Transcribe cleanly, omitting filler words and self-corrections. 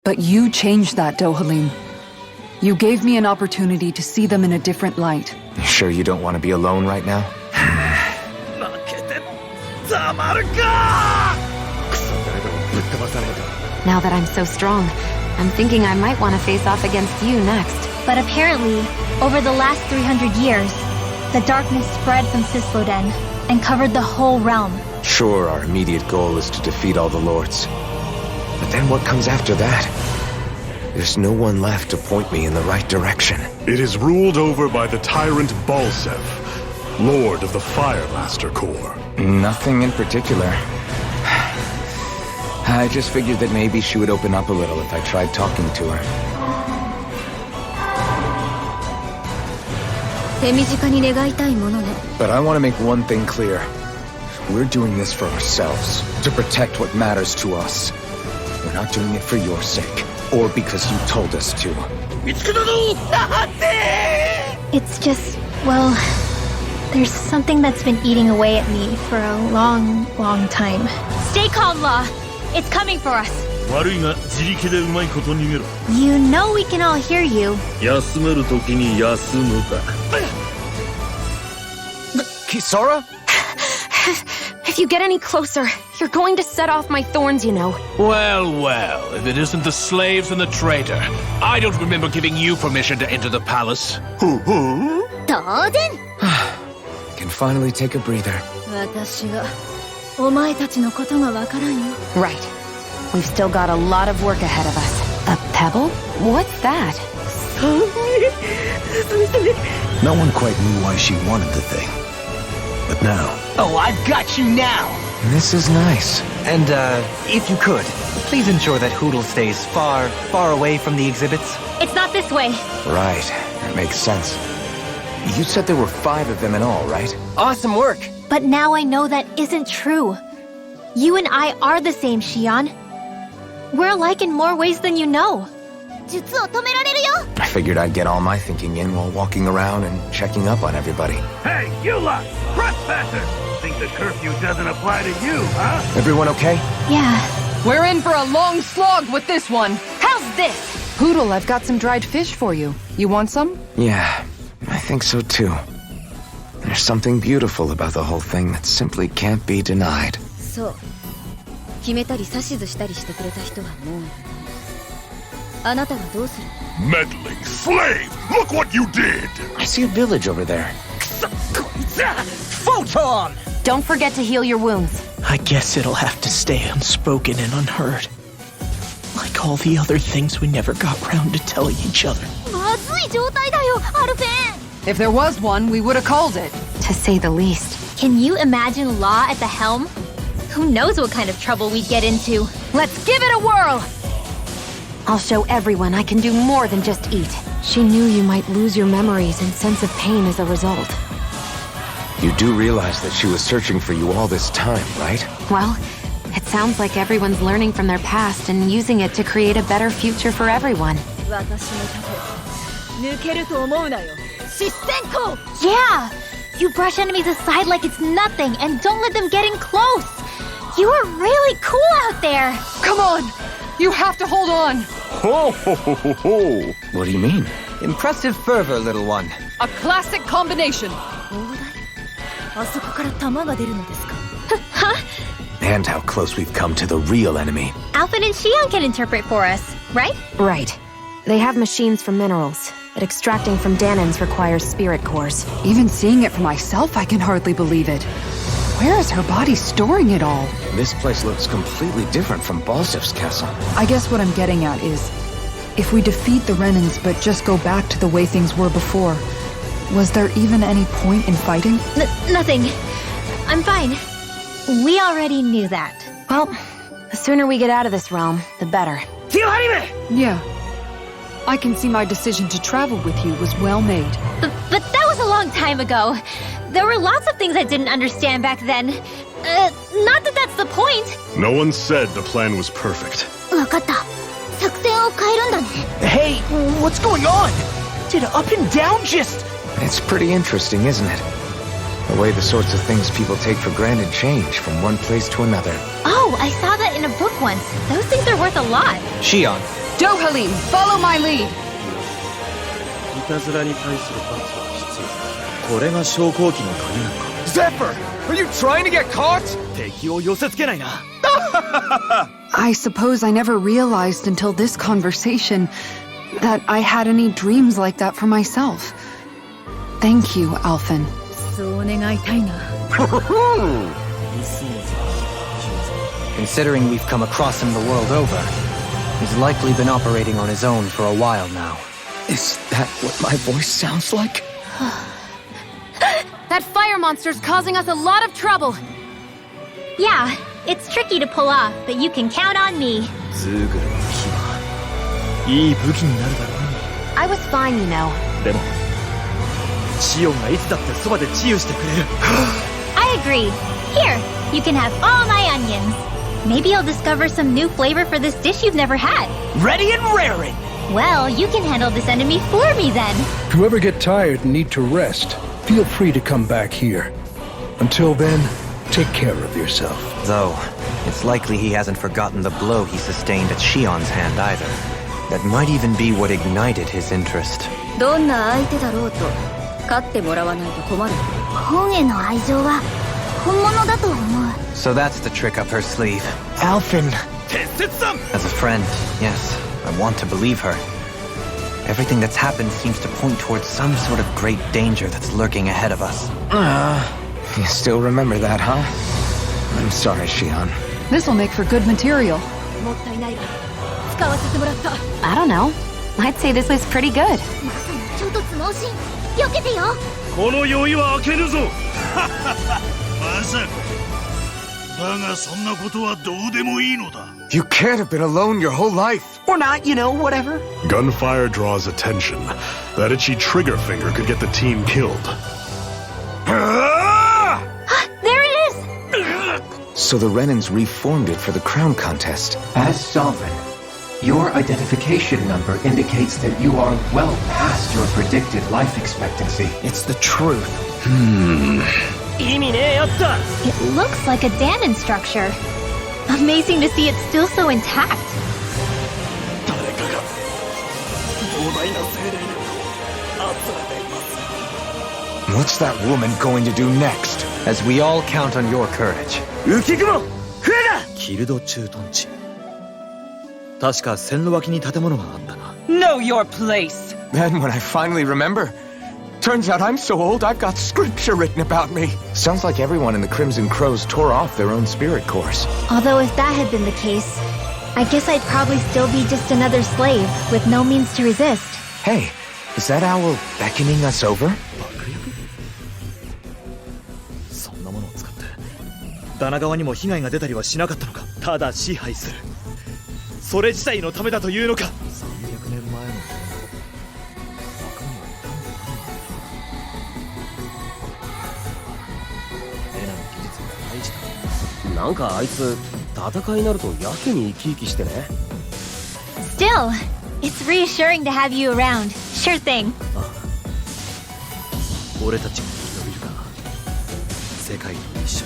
But you changed that, Dohalim. You gave me an opportunity to see them in a different light. You sure you don't want to be alone right now? Now that I'm so strong, I'm thinking I might want to face off against you next. But apparently, over the last 300 years, the darkness spread from Cisloden and covered the whole realm. Sure, our immediate goal is to defeat all the lords. But then what comes after that? There's no one left to point me in the right direction. It is ruled over by the tyrant Balsev, Lord of the Firemaster Corps. Nothing in particular. I just figured that maybe she would open up a little if I tried talking to her. But I want to make one thing clear. We're doing this for ourselves, to protect what matters to us. We're not doing it for your sake, or because you told us to. It's just, well, there's something that's been eating away at me for a long, long time. Stay calm, Law. It's coming for us. You know we can all hear you. Kisora? If you get any closer, you're going to set off my thorns, you know. Well, well, if it isn't the slaves and the traitor. I don't remember giving you permission to enter the palace. Can finally take a breather. Right. We've still got a lot of work ahead of us. A pebble? What's that? No one quite knew why she wanted the thing. But now... Oh, I've got you now! This is nice. And, if you could, please ensure that Hootle stays far, far away from the exhibits. It's not this way. Right. That makes sense. You said there were 5 of them in all, right? Awesome work! But now I know that isn't true. You and I are the same, Shion. We're alike in more ways than you know. I figured I'd get all my thinking in while walking around and checking up on everybody. Hey, you lot! Trespassers! Think the curfew doesn't apply to you, huh? Everyone okay? Yeah. We're in for a long slog with this one. How's this? Poodle, I've got some dried fish for you. You want some? Yeah, I think so too. There's something beautiful about the whole thing that simply can't be denied. Meddling slave! Look what you did! I see a village over there. Photon! Don't forget to heal your wounds. I guess it'll have to stay unspoken and unheard. Like all the other things we never got round to telling each other. If there was one, we would have called it. To say the least. Can you imagine Law at the helm? Who knows what kind of trouble we'd get into? Let's give it a whirl! I'll show everyone I can do more than just eat. She knew you might lose your memories and sense of pain as a result. You do realize that she was searching for you all this time, right? Well, it sounds like everyone's learning from their past and using it to create a better future for everyone. Yeah! You brush enemies aside like it's nothing and don't let them get in close! You are really cool out there! Come on! You have to hold on! Ho, ho, ho, ho, ho. What do you mean? Impressive fervor, little one. A classic combination! Huh? And how close we've come to the real enemy. Alphen and Shion can interpret for us, right? Right. They have machines for minerals, but extracting from Danons requires spirit cores. Even seeing it for myself, I can hardly believe it. Where is her body storing it all? This place looks completely different from Balsev's castle. I guess what I'm getting at is, if we defeat the Renans but just go back to the way things were before, was there even any point in fighting? Nothing. I'm fine. We already knew that. Well, the sooner we get out of this realm, the better. Yeah. I can see my decision to travel with you was well made. But that was a long time ago. There were lots of things I didn't understand back then. Not that that's the point. No one said the plan was perfect. Hey, what's going on? Did up and down just... It's pretty interesting, isn't it? The way the sorts of things people take for granted change from one place to another. Oh, I saw that in a book once. Those things are worth a lot. Shion, Dohalim, follow my lead. いたずらに対する罰は必要。これが昇降機の鍵なのか。 Zephyr! Are you trying to get caught? 敵を寄せつけないな。I suppose I never realized until this conversation that I had any dreams like that for myself. Thank you, Alphen. そう願いたいな。 Considering we've come across him the world over, he's likely been operating on his own for a while now. Is that what my voice sounds like? That fire monster's causing us a lot of trouble. Yeah, it's tricky to pull off, but you can count on me. ズーグルの火はいい武器になるだろうね。 I was fine, you know. でもシオンがいつだってそばで治癒してくれる。 I agree. Here, you can have all my onions. Maybe you'll discover some new flavor for this dish you've never had. Ready and raring! Well, you can handle this enemy for me then. If you ever get tired and need to rest, feel free to come back here. Until then, take care of yourself. Though, it's likely he hasn't forgotten the blow he sustained at Shion's hand either. That might even be what ignited his interest. どんな相手だろうと勝ってもらわないと困る。本への愛情は本物だと思う。 So that's the trick up her sleeve. Alphen. As a friend, yes, I want to believe her. Everything that's happened seems to point towards some sort of great danger that's lurking ahead of us. You still remember that, huh? I'm sorry, Shion. This'll make for good material. もったいないが使わせてもらった。 I don't know. I'd say this was pretty good. まさに衝突脳神。避けてよ。この酔いは開けるぞ。まさか。だがそんなことはどうでもいいのだ。 You can't have been alone your whole life. Or not, you know, whatever. Gunfire draws attention. That itchy trigger finger could get the team killed. There it is! So the Renans reformed it for the crown contest. As Sovereign, your identification number indicates that you are well past your predicted life expectancy. It's the truth. It looks like a Danon structure. Amazing to see it still so intact. What's that woman going to do next? As we all count on your courage. キルド駐屯地。確か線路脇に建物があったな。 Know your place. Then when I finally remember, turns out I'm so old I've got scripture written about me. Sounds like everyone in the Crimson Crows tore off their own spirit course. Although if that had been the case, I guess I'd probably still be just another slave with no means to resist. Hey, is that owl beckoning us over? そんなものを使ってダナ側にも被害が出たりはしなかったのか。ただ支配する。それ自体のためだというのか。300年前の中にはいたんだな。エナの技術が大事だ。なんかあいつ戦いになるとやけに生き生きしてね。 Still, it's reassuring to have you around. Sure thing. 俺たちも生き延びるが世界と一緒に